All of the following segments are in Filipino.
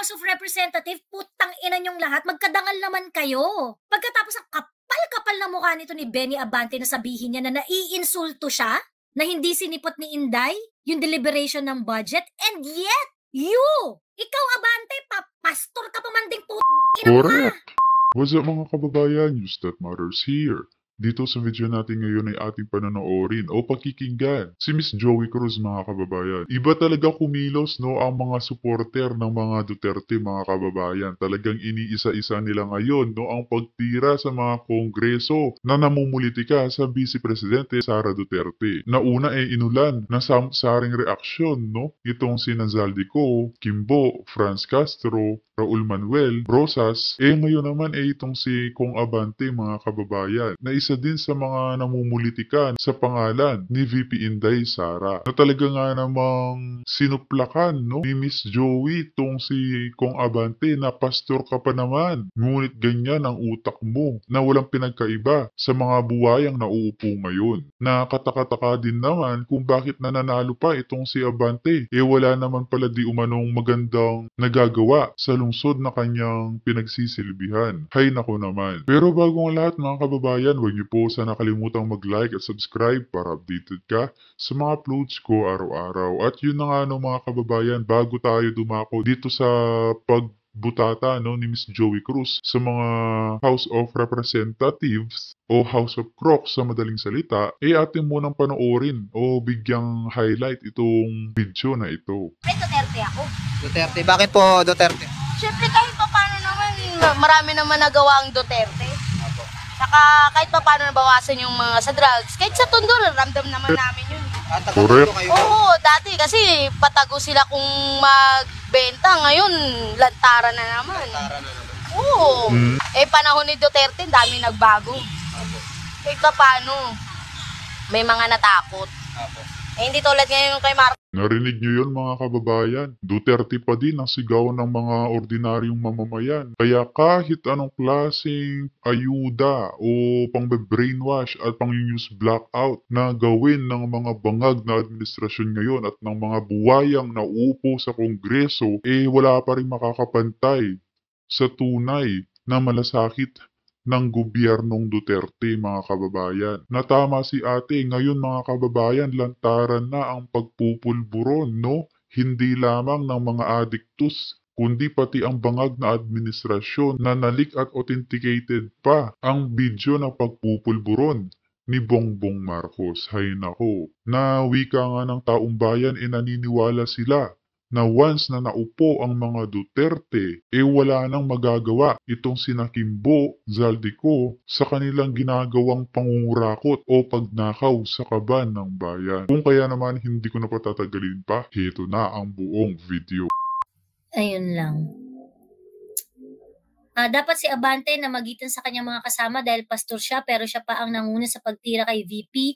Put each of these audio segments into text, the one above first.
House of Representative, putang ina niyong lahat, magkadangal naman kayo. Pagkatapos ang kapal-kapal na mukha nito ni Benny Abante na sabihin niya na naiinsulto siya, na hindi sinipot ni Inday yung deliberation ng budget, and yet, ikaw Abante, pastor ka pa man ding putang ina mo ka. Correct. What's up mga kababayan? News that matters here. Dito sa video natin ngayon ay ating panonoorin o pakikinggan si Miss Joey Cruz mga kababayan. Iba talaga kumilos no ang mga supporter ng mga Duterte mga kababayan. Talagang iniisa-isa nila ngayon no ang pagtira sa mga kongreso na namumulitika sa Vice Presidente Sara Duterte. Nauna ay inulan na samsaring reaksyon no itong si Nazaldico, Kimbo, Franz Castro, Raul Manuel, Rosas, ngayon naman itong si Kong Abante mga kababayan na isa din sa mga namumulitikan sa pangalan ni VP Inday Sara na talaga nga namang sinuplakan no, ni Miss Joey itong si Kong Abante na pastor ka pa naman. Ngunit ganyan ang utak mo na walang pinagkaiba sa mga buwayang nauupo ngayon. Nakataka-taka din naman kung bakit nananalo pa itong si Abante. Wala naman pala di umanong magandang nagagawa sa lungsod na kanyang pinagsisilbihan. Hay nako naman. Pero bago ang lahat mga kababayan, huwag niyo po sana kalimutang mag-like at subscribe para updated ka sa mga uploads ko araw-araw. At yun na nga no mga kababayan, bago tayo dumako dito sa pagbutata no, ni Miss Joey Cruz sa mga House of Representatives o House of Crocs sa madaling salita, atin munang panoorin o bigyang highlight itong video na ito. Ay, Duterte ako. Duterte. Bakit po Duterte? Siyempre kahit pa paano naman, marami naman nagawa ang Duterte. Saka kahit pa paano nabawasan yung mga sa drugs, kahit sa Tondo, ramdam naman namin yun. Correct. Oo, dati kasi patago sila kung magbenta, ngayon lantaran na naman. Oo. Panahon ni Duterte, dami nagbago. Kahit pa paano, may mga natakot. Hindi tulad ngayon kay Marcos. Narinig niyo yun mga kababayan? Duterte pa din ang sigaw ng mga ordinaryong mamamayan. Kaya kahit anong klaseng ayuda o pang-brainwash at pang-news blackout na gawin ng mga bangag na administrasyon ngayon at ng mga buwayang nauupo sa kongreso, wala pa rin makakapantay sa tunay na malasakit ng gobyernong Duterte mga kababayan. Natama si ate, ngayon mga kababayan, lantaran na ang pagpupulburon, no? Hindi lamang ng mga adiktus, kundi pati ang bangag na administrasyon na nalik at authenticated pa ang video ng pagpupulburon ni Bongbong Marcos. Hay nako, na wika nga ng taong bayan naniniwala sila na once na naupo ang mga Duterte, wala nang magagawa itong sina Kimbo, Zaldico sa kanilang ginagawang pangungurakot o pagnakaw sa kaban ng bayan. Kung kaya naman hindi ko na patatagalin pa, heto na ang buong video. Ayun lang. Dapat si Abante na magitan sa kanyang mga kasama dahil pastor siya pero siya pa ang nanguna sa pagtira kay VP.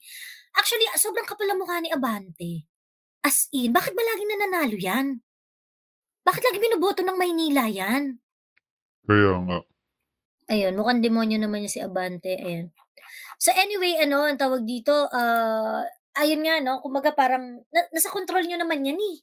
Actually, sobrang kapal ang mukha ni Abante. As in, bakit ba laging nananalo yan? Bakit lagi binoboto ng Maynila yan? Kaya nga. Ayun, mukhang demonyo naman yung si Abante. Ayun. So anyway, ang tawag dito, ayun nga, no? Kumbaga parang, nasa control nyo naman yan eh.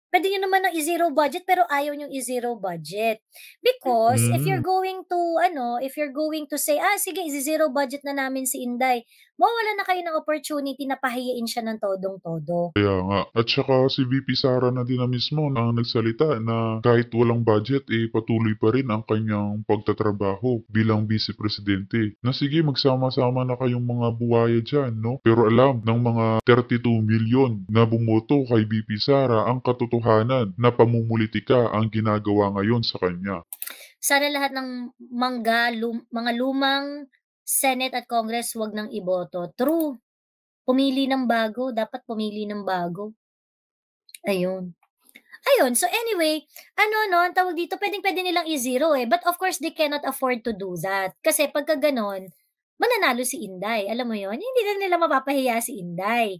Pwede nyo naman ng i-zero budget pero ayaw nyo i-zero budget. Because if you're going to say, sige, i-zero budget na namin si Inday, mawala na kayo ng opportunity na pahiyain siya ng todong-todo. Kaya nga. At saka si VP Sara na din na mismo ang nagsalita na kahit walang budget, patuloy pa rin ang kanyang pagtatrabaho bilang Vice Presidente. Na sige, magsama-sama na kayong mga buwaya dyan, no? Pero alam ng mga 32 million na bumoto kay VP Sara ang katotohanan na pamumulitika ang ginagawa ngayon sa kanya. Sana lahat ng mga lumang Senate at Congress wag nang iboto. True. Pumili ng bago. Dapat pumili ng bago. Ayun. So anyway, ang tawag dito, pwede nilang i-zero But of course, they cannot afford to do that. Kasi pagka ganon, mananalo si Inday. Alam mo yon, hindi na nila mapapahiya si Inday.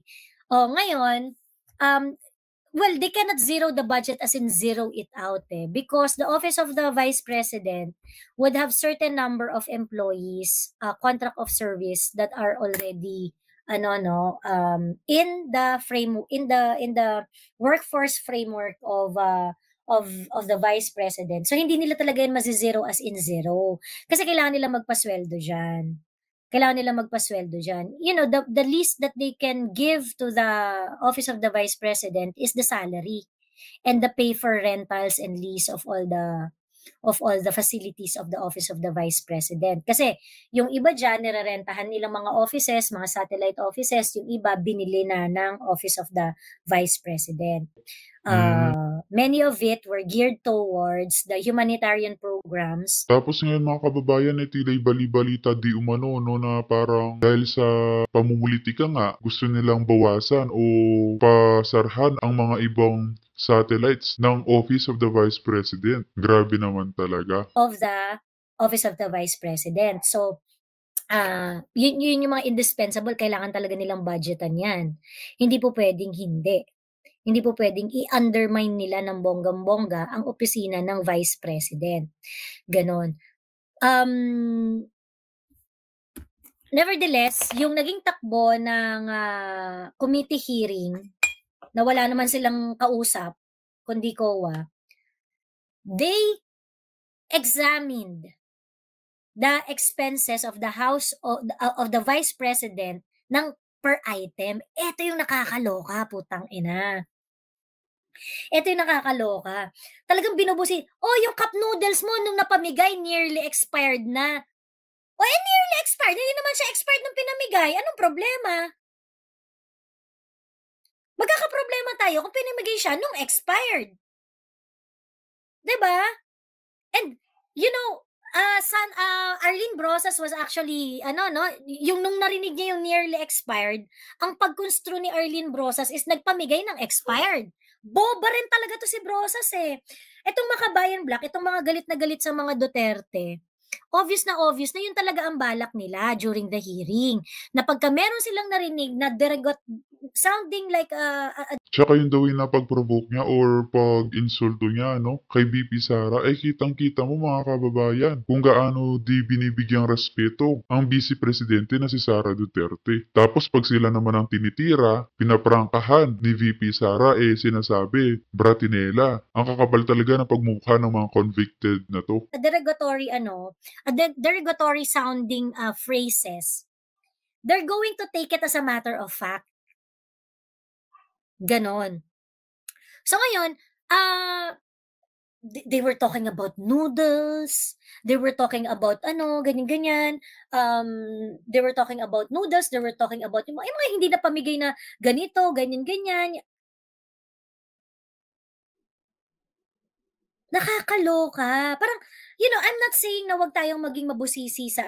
Ngayon, well, they cannot zero the budget as in zero it out because the office of the vice president would have certain number of employees, contract of service that are already in the workforce framework of of the Vice President. So, hindi nila talaga yan mazi-zero as in zero. Kasi kailangan nila magpasweldo diyan. Kailangan nila magpasweldo diyan. You know, the least that they can give to the office of the Vice President is the salary and the pay for rentals and lease of all the facilities of the office of the Vice President. Kasi yung iba diyan nirerentahan nilang mga offices, mga satellite offices, yung iba binili na ng office of the Vice President. Many of it were geared towards the humanitarian programs. Tapos ngayon mga kababayan, tila'y bali-balita di umano, no, na parang dahil sa pamumulitika nga, gusto nilang bawasan o pasarhan ang mga ibang satellites ng Office of the Vice President. Grabe naman talaga. Of the Office of the Vice President. So, yun yung mga indispensable, kailangan talaga nilang budgetan yan. Hindi po pwedeng hindi. Hindi po pwedeng i-undermine nila ng bonggang-bongga ang opisina ng Vice President. Ganon. Nevertheless, yung naging takbo ng committee hearing, na wala naman silang kausap, kundi COA, they examined the expenses of the House of the Vice President ng per item. Ito yung nakakaloka, putang ina. Ito yung nakakaloka. Talagang binubusi, yung cup noodles mo nung napamigay, nearly expired na. Nearly expired. Hindi naman siya expired nung pinamigay. Anong problema? Magkakaproblema tayo kung pinamigay siya nung expired. Diba? And, you know, Arlene Brosas was actually, yung nung narinig niya yung nearly expired, ang pagkonstru ni Arlene Brosas is nagpamigay ng expired. Boba rin talaga to si Brosas eh. Itong Makabayan Black, itong mga galit na galit sa mga Duterte, obvious na yun talaga ang balak nila during the hearing. Na pagka meron silang narinig na sounding like Tsaka yun daw yung napag-provoke niya or pag-insulto niya, no, kay BP Sara, kitang-kita mo mga kababayan kung gaano di binibigyang respeto ang Vice Presidente na si Sara Duterte. Tapos pag sila naman ang tinitira, pinaprangkahan ni VP Sara, sinasabi, Bratinela, ang kakapal talaga ng pagmukha ng mga convicted na to. Derogatory sounding phrases. They're going to take it as a matter of fact. Ganon. So ngayon, they were talking about noodles, they were talking about ganyan-ganyan, they were talking about noodles, they were talking about yung mga hindi na pamigay na ganito, ganyan-ganyan. Nakakaloka. Parang, I'm not saying na wag tayong maging mabusisi sa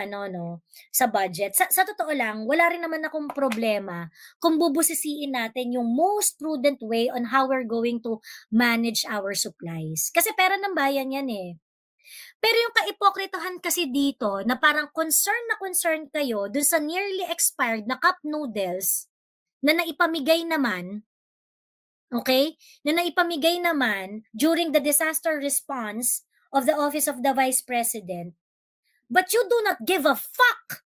sa budget. Sa totoo lang, wala rin naman akong problema kung bubusisiin natin yung most prudent way on how we're going to manage our supplies. Kasi pera ng bayan yan eh. Pero yung kaipokritohan kasi dito na parang concern kayo dun sa nearly expired na cup noodles na naipamigay naman, okay? Na naipamigay naman during the disaster response of the Office of the Vice President. But you do not give a fuck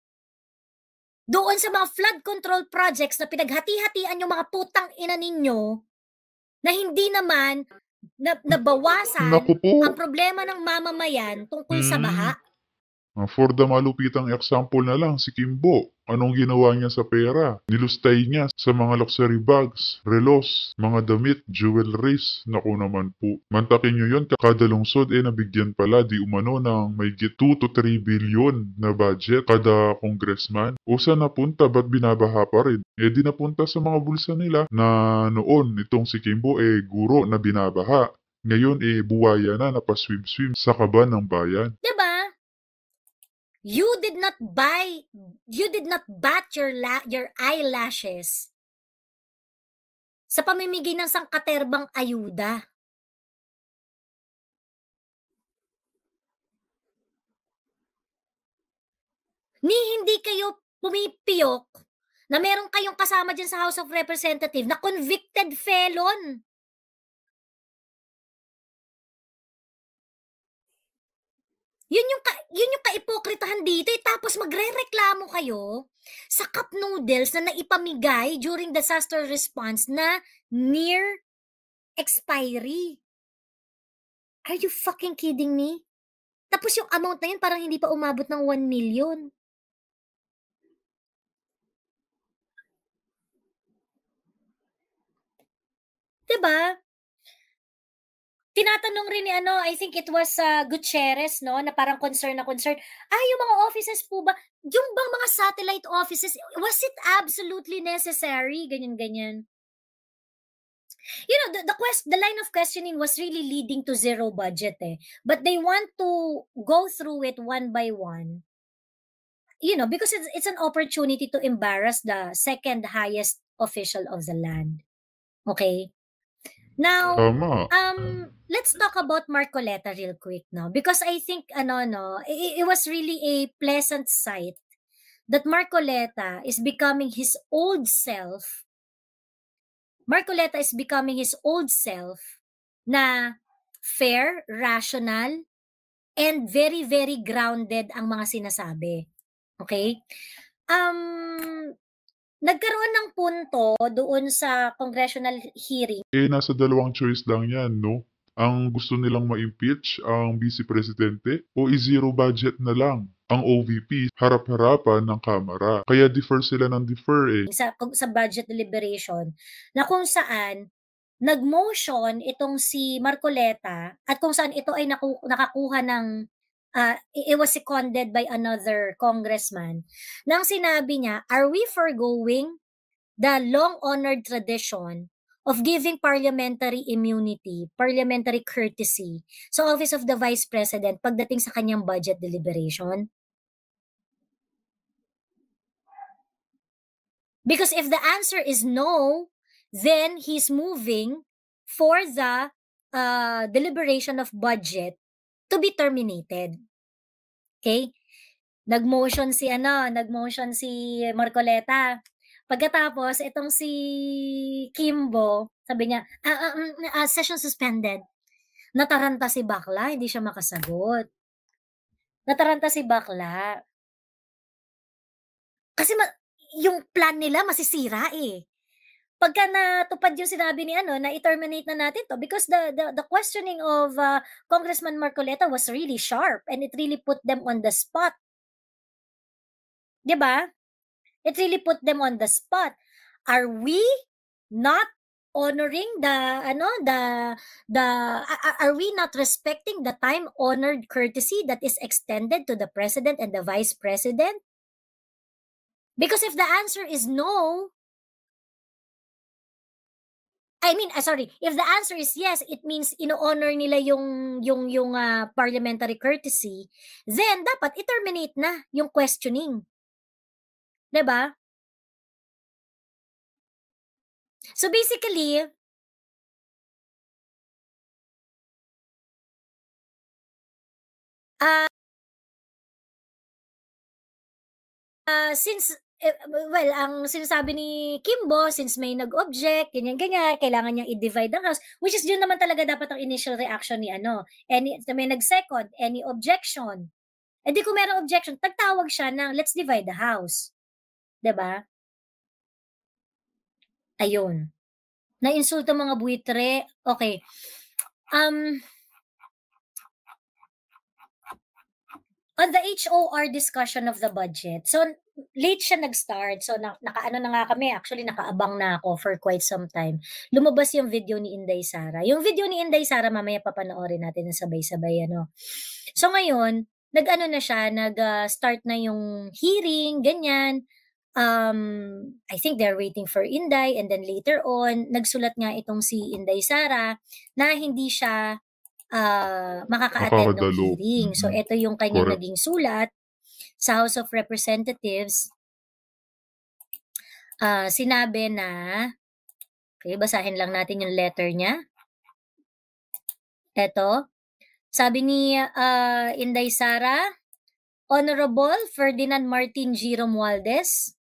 doon sa mga flood control projects na pinaghati-hatian yung mga putang ina ninyo na hindi naman nabawasan ang problema ng mamamayan tungkol sa baha. For the malupitang example na lang, si Kimbo. Anong ginawa niya sa pera? Nilustay niya sa mga luxury bags, relos, mga damit, jewelries. Naku naman po. Mantakin nyo yun, kada lungsod nabigyan pala di umano ng may 2 to 3 billion na budget kada congressman. O saan napunta? Ba't binabaha pa rin? Di napunta sa mga bulsa nila na noon itong si Kimbo guro na binabaha. Ngayon buwaya na napaswim-swim sa kaban ng bayan. Diba? You did not bat your eyelashes sa pamimigay ng sangkaterbang ayuda. Hindi kayo pumipiyok na meron kayong kasama dyan sa House of Representatives na convicted felon. Yun yung kaipokritahan dito tapos magrereklamo kayo sa cup noodles na naipamigay during disaster response na near expiry. Are you fucking kidding me? Tapos yung amount na yun parang hindi pa umabot ng 1 million. Diba? Tinatanong rin ni I think it was Gutierrez, no, na parang concern na concern. Yung mga offices po ba, yung bang mga satellite offices, was it absolutely necessary? Ganyan. You know, the line of questioning was really leading to zero budget But they want to go through it one by one. You know, because it's an opportunity to embarrass the second highest official of the land. Okay? Now, Tama. let's talk about Marcoleta real quick, no? Because I think, it was really a pleasant sight that Marcoleta is becoming his old self. Marcoleta is becoming his old self na fair, rational, and very, very grounded ang mga sinasabi. Okay? Nagkaroon ng punto doon sa congressional hearing. Nasa dalawang choice lang yan, no? Ang gusto nilang ma-impeach ang vice presidente o i-zero budget na lang ang OVP harap-harapan ng Kamara. Kaya defer sila ng defer Sa budget deliberation na kung saan nag-motion itong si Marcoleta at kung saan ito ay nakakuha ng it was seconded by another congressman nang sinabi niya, are we forgoing the long-honored tradition of giving parliamentary immunity, parliamentary courtesy sa Office of the Vice President pagdating sa kanyang budget deliberation? Because if the answer is no, then he's moving for the deliberation of budget to be terminated. Okay? Nag-motion si Marcoleta. Pagkatapos, itong si Kimbo, sabi niya, session suspended. Nataranta si Bakla, hindi siya makasagot. Nataranta si Bakla. Kasi yung plan nila masisira Pagka natupad yung sinabi ni na i-terminate na natin to because the questioning of Congressman Marcoleta was really sharp and it really put them on the spot. 'Di ba? It really put them on the spot. Are we not honoring are we not respecting the time-honored courtesy that is extended to the president and the vice president? Because if the answer is no, if the answer is yes, it means ino-honor nila yung parliamentary courtesy, then dapat i-terminate na yung questioning. 'Di ba? So basically, since ang sinasabi ni Kimbo, since may nag-object, ganyan, kailangan niyang i-divide ang house, which is yun naman talaga dapat ang initial reaction ni may nag-second, any objection. Eh di kung merong objection, tagtawag siya ng let's divide the house. 'Di ba? Ayun. Na-insulto mga buitre. Okay. On the HOR discussion of the budget, so late siya nag-start. So nakaano na nga kami, actually nakaabang na ako for quite some time. Lumabas yung video ni Inday Sara. Yung video ni Inday Sara mamaya papanoorin natin ng sabay-sabay So ngayon, nag-ano na siya, nag-start na yung hearing, ganyan. I think they're waiting for Inday and then later on, nagsulat nga itong si Inday Sara na hindi siya makaka-attend ng hearing. So ito yung kanyang naging sulat sa House of Representatives. Sinabi na, okay, basahin lang natin yung letter niya. Ito, sabi ni Inday Sara, Honorable Ferdinand Martin G. Romualdez,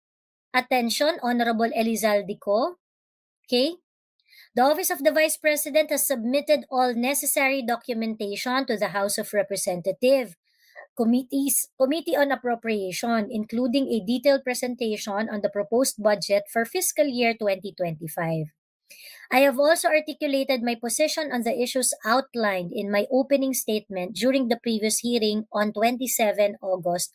attention, Honorable Elizalde Co. Okay? The Office of the Vice President has submitted all necessary documentation to the House of Representatives, Committee on Appropriation, including a detailed presentation on the proposed budget for fiscal year 2025. I have also articulated my position on the issues outlined in my opening statement during the previous hearing on 27 August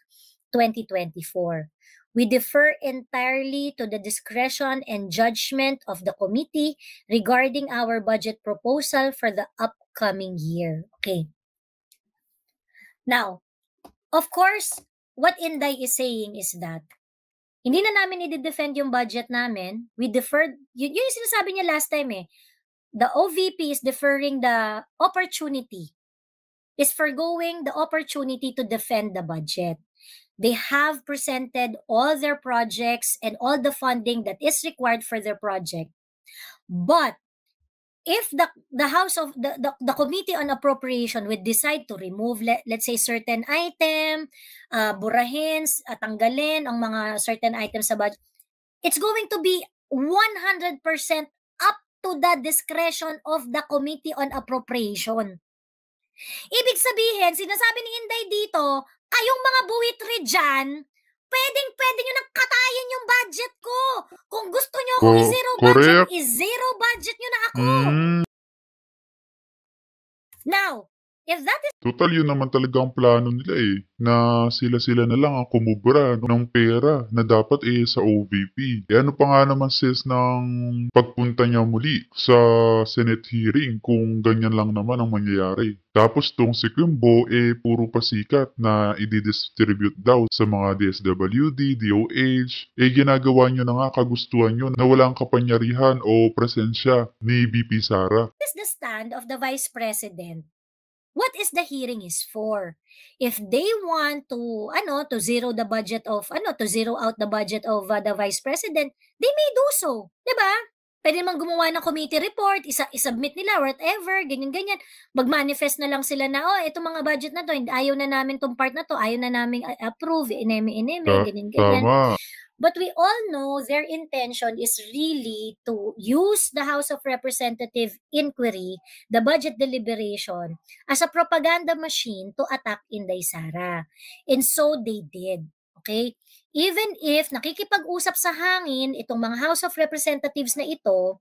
2024. We defer entirely to the discretion and judgment of the committee regarding our budget proposal for the upcoming year. Okay. Now, of course, what Inday is saying is that hindi na namin i-defend yung budget namin. We deferred, yun yung sinasabi niya last time eh. The OVP is deferring the opportunity, is forgoing the opportunity to defend the budget. They have presented all their projects and all the funding that is required for their project. But if the House of the Committee on Appropriation would decide to remove, let's say, certain item, burahin, tanggalin ang mga certain items sa budget, it's going to be 100% up to the discretion of the Committee on Appropriation. Ibig sabihin, sinasabi ni Inday dito, kayong mga buwitri dyan, pwede nyo nang katayin yung budget ko. Kung gusto nyo ako i-zero budget, Correct. i-zero budget nyo na ako. Now, if that is Total, yun naman talaga ang plano nila eh. Na sila-sila na lang ang kumubra ng pera na dapat sa OVP. Ano pa nga naman sis ng pagpunta niya muli sa Senate hearing kung ganyan lang naman ang mangyayari. Tapos tong si Kimbo puro pasikat na i-distribute daw sa mga DSWD, DOH. Ginagawa niyo na nga kagustuhan niyo na walang kapangyarihan o presensya ni VP Sara. the stand of the Vice President? What is the hearing is for? If they want to zero the budget of to zero out the budget of the Vice President, they may do so, 'di ba? Pwede naman gumawa ng committee report, isubmit nila whatever, ganyan. Mag-manifest na lang sila na ito mga budget na to, ayaw na namin tong part na to, ayaw na namin approve, ineme, ganyan. Tama. But we all know their intention is really to use the House of Representatives inquiry, the budget deliberation, as a propaganda machine to attack Inday Sara. And so they did. Okay? Even if nakikipag-usap sa hangin itong mga House of Representatives na ito,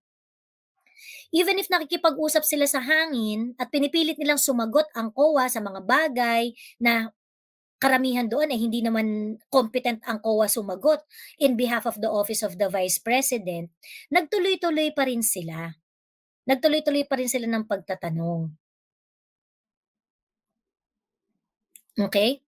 even if nakikipag-usap sila sa hangin at pinipilit nilang sumagot ang COA sa mga bagay na karamihan doon hindi naman competent ang COA sumagot in behalf of the Office of the Vice President, nagtuloy-tuloy pa rin sila. Nagtuloy-tuloy pa rin sila ng pagtatanong. Okay?